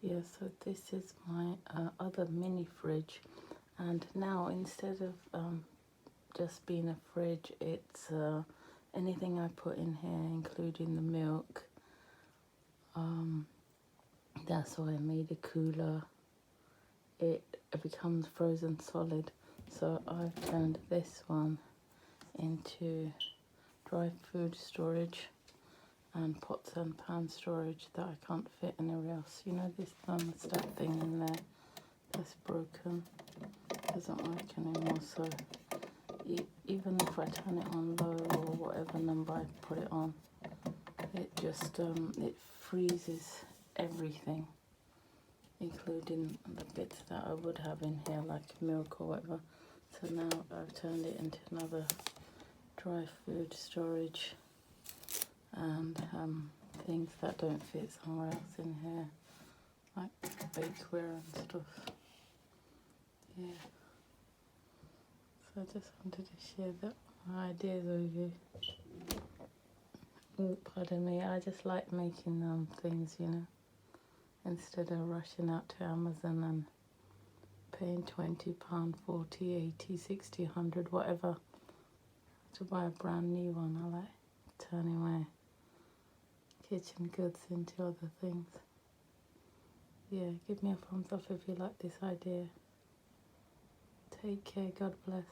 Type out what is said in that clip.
Yeah, so this is my other mini fridge, and now instead of just being a fridge, it's anything I put in here, including the milk. That's why I made a cooler. It becomes frozen solid, so I've turned this one into dry food storage and pots and pan storage that I can't fit anywhere else. You know, this thermostat thing in there that's broken, doesn't work anymore, so even if I turn it on low or whatever number I put it on, it just it freezes everything, including the bits that I would have in here like milk or whatever. So now I've turned it into another dry food storage, and things that don't fit somewhere else in here, like bakeware and stuff. Yeah, so I just wanted to share that my ideas with you. Oh, pardon me, I just like making things, you know, instead of rushing out to Amazon and paying £20, 40, 80, 60, 100, whatever, to buy a brand new one. I like turning my kitchen goods into other things. Yeah, give me a thumbs up if you like this idea. Take care, God bless.